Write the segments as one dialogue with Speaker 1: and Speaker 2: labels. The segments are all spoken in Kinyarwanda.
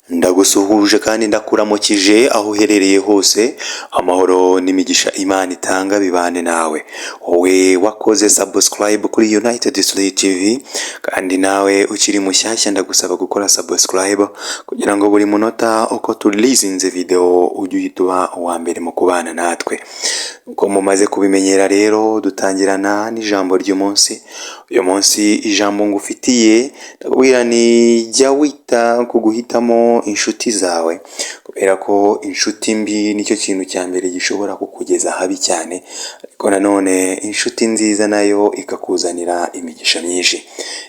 Speaker 1: Ndagusuhuje kandi ndakuramukije aho uherereye hose, amahoro n'imigisha Imana itanga bibane nawe. Wowe wakoze subscribe kuri United Story TV kandi nawe ukiri mushyashya ndagusaba gukora subscribe kugira ngo buri munota uko tulizinze video ujye uhita uba uwa mbere mu kubana natwe. Uko mumaze kubimenyera rero dutangirana n'ijambo ry'umunsi. Uyu munsi ijambo ngufitiye ndakubwira ni jya wita ku guhitamo inshuti zawe, kubera ko inshuti mbi nicyo kintu cya mbere gishobora kukugeza habi cyane, ariko nanone inshuti nziza nayo ikakuzanira imigisha myinshi.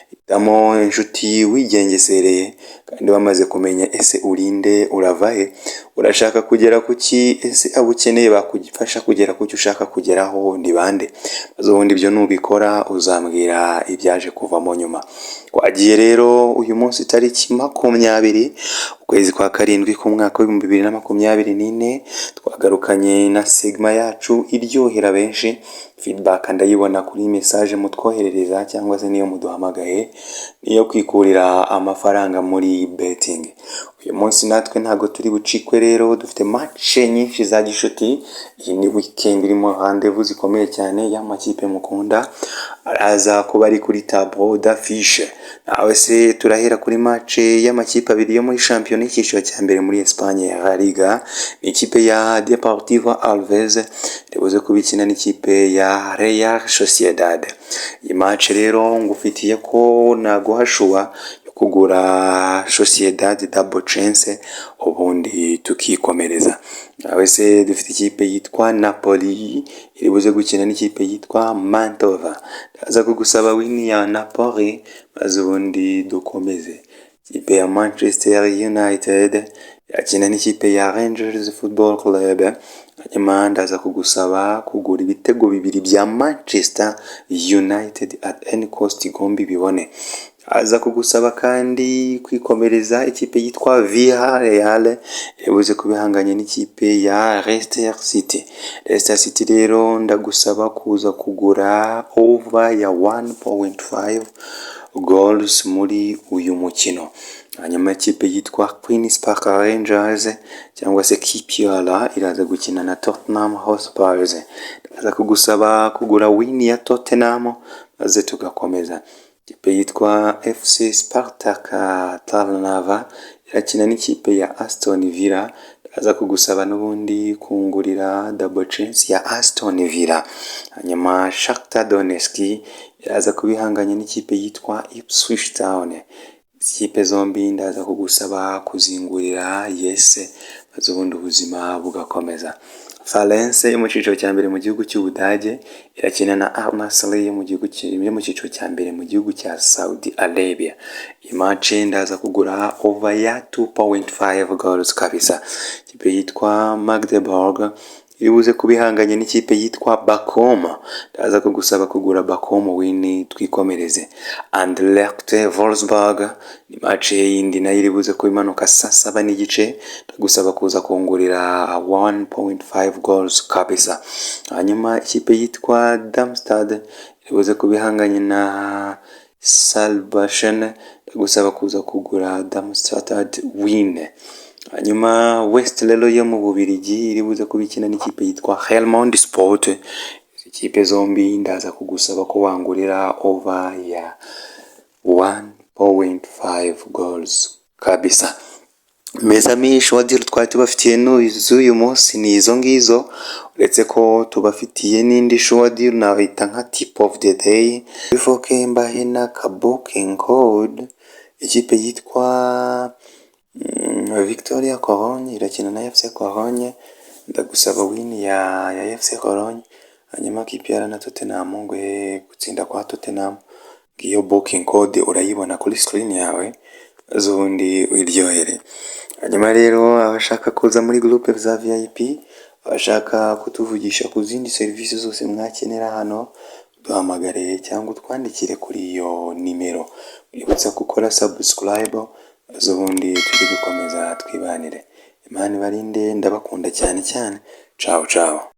Speaker 1: Hitamo inshuti wigengesereye kandi wamaze kumenya ese urinde, urava he, urashaka kugera kuki, ese abo ukeneye bakufasha kugera kuki ushaka kugeraho ni bande. Maze ubundi ibyo nubikora uzambwira ibyaje kuvamo nyuma. Twagiye rero uyu munsi tariki 20 ukwezi kwa karindwi k'umwaka wa 2024, twagarukanye na segma yacu iryohera benshi. Feedback ndayibona kuri message mutwoherereza cyangwa se niyo muduhamagaye, niyo kwikurira amafaranga muri betting. Uyu munsi natwe ntago turi bucikwe rero, dufite match nyinshi za gishuti. Iyi ni weekend irimo rendez-vous zikomeye cyane y'amakipe mukunda, araza kuba ari kuri tableau d'affiche. Nawe se turahera kuri match y'amakipe abiri yo muri champion y'icyiciro cya mbere muri Espagne ya La Liga. Ni ikipe ya Deportivo Alaves ibuze kubikina n'ikipe ya Real Sociedad. Iyi match rero ngufitiye ko naguhashua kugura Sociedad double chance ubundi tukikomereza. Nawe se dufite ikipe yitwa Napoli iribuze gukina n'ikipe yitwa Mantova. Ndaza kugusaba win ya Napoli maze ubundi dukomeze. Ikipe ya Manchester United yakina n'ikipe ya Rangers Football Club. Hanyuma ndaza kugusaba kugura ibitego bibiri bya Manchester United at any cost igombi bibone. Aza kugusaba kandi kwikomereza ikipe yitwa Villarreal ibuze kubihanganye n'ikipe ya Leicester City. Leicester City rero ndagusaba kuza kugura over ya 1.5 goals muri uyu mukino. Hanyuma ikipe yitwa Queen's Park Rangers cyangwa se KPR iraza gukina na Tottenham Hotspur. Ndaza kugusaba kugura win ya Tottenham maze tugakomeza. Ikipe yitwa FC Spartak Trnava irakina n'ikipe ya Aston Villa. Ndaza kugusaba n'ubundi kungurira double chance ya Aston Villa. Hanyuma Shakhtar Donetsk iraza kubihanganya n'ikipe yitwa Ipswich Town. Ikipe zombi ndaza kugusaba kuzingurira yese maze ubundi ubuzima bugakomeza. Valence yo mu cyiciro cya mbere mu gihugu cy'Ubudage irakina na Al Nassr yo mu cyiciro cya mbere mu gihugu cya Saudi Arabia. Iyi match ndaza kugura over ya 2.5 goals kabisa. Ikipe yitwa Magdeburg iribuze kubihanganye n'ikipe yitwa Bochum. Ndaza kugusaba kugura Bochum win twikomereze. Anderlecht Wolfsburg ni match yindi nayo iribuze kubimanuka saa 7 n'igice. Ndagusaba kuza kungurira 1.5 goals kabisa. Hanyuma ikipe yitwa Darmstadt iribuze kubihanganye na Salzburg. Ndagusaba kuza kugura Darmstadt win. Hanyuma West rero yo mu Bubiligi iribuze kubikina n'ikipe yitwa Helmond Sport. Ikipe zombi ndaza kugusaba ko wangurira over ya 1.5 goals kabisa. Mezami shwadil twari tubafitiye n'uyu munsi ni izo ngizo, uretse ko tubafitiye n'indi shwadil nahita nka tip of the day. Bifoke mbahe na booking code. Ikipe yitwa Victoria Cologne irakina na FC Cologne. Ndagusaba win ya FC Cologne. Hanyuma KPR na Tottenham ngwe gutsinda kwa Tottenham. Iyo booking code urayibona kuri screen yawe ubundi wiryohere. Hanyuma rero abashaka kuza muri groupe za VIP, abashaka kutuvugisha ku zindi services zose mwakenera hano, duhamagare cyangwa twandikire kuri iyo nimero. Wibutsa gukora subscribe ubundi turi gukomeza twibanire. Imana ibarinde, ndabakunda cyane cyane. Ciao ciao.